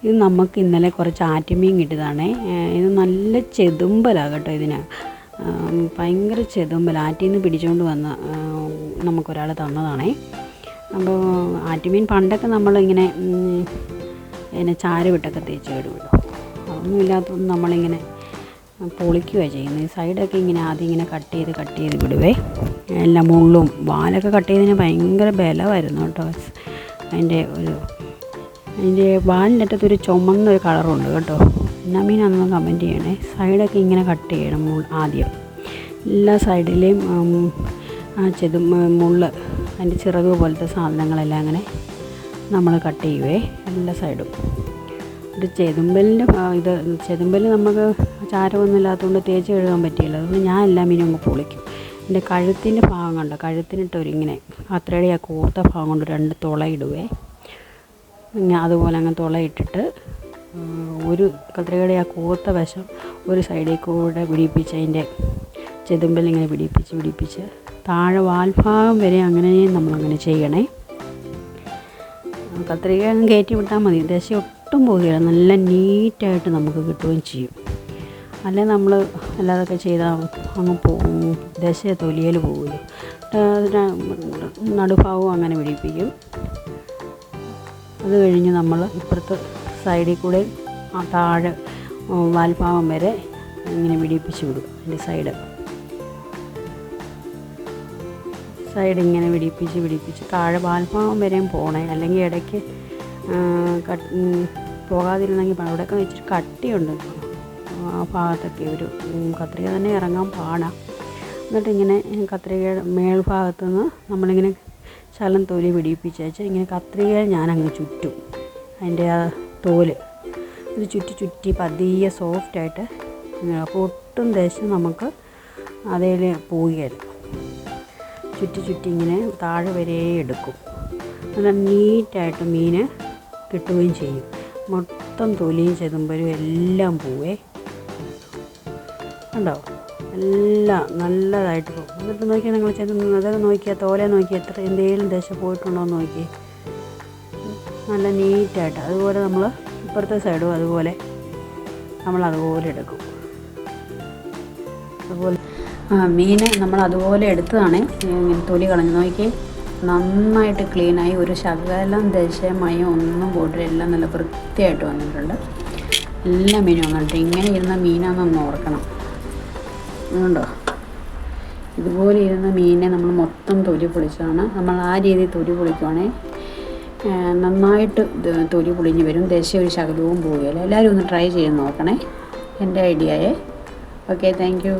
ഇത് നമുക്ക് ഇന്നലെ കുറച്ച് ആറ്റുമീൻ കിട്ടിയതാണേ. ഇത് നല്ല ചെതുമ്പലാണ് കേട്ടോ. ഇതിന് ഭയങ്കര ചെതുമ്പൽ. ആറ്റിൽ നിന്ന് പിടിച്ചുകൊണ്ട് വന്ന് നമുക്കൊരാൾ തന്നതാണേ. അപ്പോൾ ആറ്റുമീൻ പണ്ടൊക്കെ നമ്മളിങ്ങനെ ചാരവിട്ടൊക്കെ തേച്ച് കേടുവിടും. അതൊന്നും ഇല്ലാത്തതൊന്നും നമ്മളിങ്ങനെ പൊളിക്കുകയാണ് ചെയ്യുന്നത്. ഈ സൈഡൊക്കെ ഇങ്ങനെ ആദ്യം ഇങ്ങനെ കട്ട് ചെയ്ത് വിടുവേ. എല്ലാം മുള്ളും വാലൊക്കെ കട്ട് ചെയ്തതിന് ഭയങ്കര ബലമായിരുന്നു കേട്ടോ. അതിൻ്റെ വാലിൻ്റെ അറ്റത്തൊരു ചുമന്നൊരു കളറുണ്ട് കേട്ടോ. എന്നാ മീനാണെന്ന് കമൻറ്റ് ചെയ്യണേ. സൈഡൊക്കെ ഇങ്ങനെ കട്ട് ചെയ്യണം ആദ്യം. എല്ലാ സൈഡിലെയും മുള്ള്, അതിൻ്റെ ചിറക് പോലത്തെ സാധനങ്ങളെല്ലാം അങ്ങനെ നമ്മൾ കട്ട് ചെയ്യുവേ എല്ലാ സൈഡും. ഇത് ചെതുമ്പൽ നമുക്ക് ചാരമൊന്നും ഇല്ലാത്തതുകൊണ്ട് തേച്ച് കഴുകാൻ പറ്റിയില്ല. അതുകൊണ്ട് ഞാൻ എല്ലാ മീനും അങ്ങ് പൊളിക്കും. എൻ്റെ കഴുത്തിൻ്റെ ഭാഗം കണ്ടോ, കഴുത്തിനിട്ടൊരിങ്ങനെ കത്രികയുടെ ആ കൂർത്ത ഭാഗം കൊണ്ട് 2 തുളയിടുവേ. അതുപോലെ അങ്ങ് തുളയിട്ടിട്ട് ഒരു കത്രികയുടെ ആ കൂർത്ത വശം ഒരു സൈഡിൽ കൂടെ പിടിപ്പിച്ച് അതിൻ്റെ ചെതുമ്പലിങ്ങനെ പിടിപ്പിച്ച് താഴെ വാൽഭാഗം വരെ അങ്ങനെ നമ്മളങ്ങനെ ചെയ്യണേ. കത്രിക കയറ്റി വിട്ടാൽ മതി. ദശ ഒട്ടും പോവുകയില്ല. നല്ല നീറ്റായിട്ട് നമുക്ക് കിട്ടുകയും ചെയ്യും. അല്ലെങ്കിൽ നമ്മൾ അല്ലാതൊക്കെ ചെയ്താൽ അങ്ങ് ദശ തൊലിയിൽ പോകില്ല. നടുഭാഗവും അങ്ങനെ പിടിപ്പിക്കും. അത് കഴിഞ്ഞ് നമ്മൾ ഇപ്പുറത്ത് സൈഡിൽ കൂടെ താഴെ വാൽഭാഗം വരെ ഇങ്ങനെ പിടിപ്പിച്ച് വിടും. അതിൻ്റെ സൈഡ് ഇങ്ങനെ പിടിപ്പിച്ച് താഴെ വാൽഭാഗം വരെയും പോകണേ. അല്ലെങ്കിൽ ഇടയ്ക്ക് പോകാതിരുന്നെങ്കിൽ അവിടെയൊക്കെ വെച്ചിട്ട് കട്ടിയുണ്ട് ആ ഭാഗത്തൊക്കെ. ഒരു കത്രിക തന്നെ ഇറങ്ങാൻ പാടാം. എന്നിട്ട് ഇങ്ങനെ കത്രികയുടെ മേൽഭാഗത്തു നിന്ന് നമ്മളിങ്ങനെ ശകലം തൊലി പിടിപ്പിച്ച് ഇങ്ങനെ കത്രികയിൽ ഞാനങ്ങ് ചുറ്റും. അതിൻ്റെ ആ തോല് ഇത് ചുറ്റി പതിയെ സോഫ്റ്റായിട്ട്. അപ്പോൾ ഒട്ടും ദേശം നമുക്ക് അതിൽ പോവുകയല്ല. ചുറ്റി ഇങ്ങനെ താഴെ വരെ എടുക്കും. നല്ല നീറ്റായിട്ട് മീൻ കിട്ടുകയും ചെയ്യും. മൊത്തം തൊലിയും ചെതുമ്പലും എല്ലാം പോവേ. കണ്ടോ, എല്ലാം നല്ലതായിട്ട് പോകും. എന്നിട്ട് നോക്കിയാൽ നിങ്ങൾ അതൊക്കെ നോക്കിയാൽ തോലെ നോക്കിയാൽ എന്തെങ്കിലും ദശ പോയിട്ടുണ്ടോ എന്ന് നോക്കി. നല്ല നീറ്റായിട്ട്. അതുപോലെ നമ്മൾ ഇപ്പുറത്തെ സൈഡും അതുപോലെ നമ്മളതുപോലെ എടുക്കും. അതുപോലെ മീൻ നമ്മൾ അതുപോലെ എടുത്തതാണ്. ഇങ്ങനെ തൊലി കളഞ്ഞ് നോക്കി നന്നായിട്ട് ക്ലീനായി. ഒരു ശകലം ദശമയം ഒന്നും പോയിട്ടില്ല. എല്ലാം നല്ല വൃത്തിയായിട്ട് വന്നിട്ടുണ്ട്. എല്ലാ മീനും വന്നിട്ട് ഇങ്ങനെ ഇരുന്ന മീനാണെന്നൊന്ന് ഓർക്കണം. അതുകൊണ്ടോ ഇതുപോലെ ഇരുന്ന മീനെ നമ്മൾ മൊത്തം തൊലി പൊളിച്ചാണ്. നമ്മൾ ആ രീതിയിൽ തൊലി പൊളിക്കുവാണെങ്കിൽ നന്നായിട്ട് തൊലി പൊളിഞ്ഞ് വരും. ദശ ഒരു ശകലവും പോവുകയില്ല. എല്ലാവരും ഒന്ന് ട്രൈ ചെയ്ത് നോക്കണേ. എൻ്റെ ഐഡിയയെ. Okay, thank you.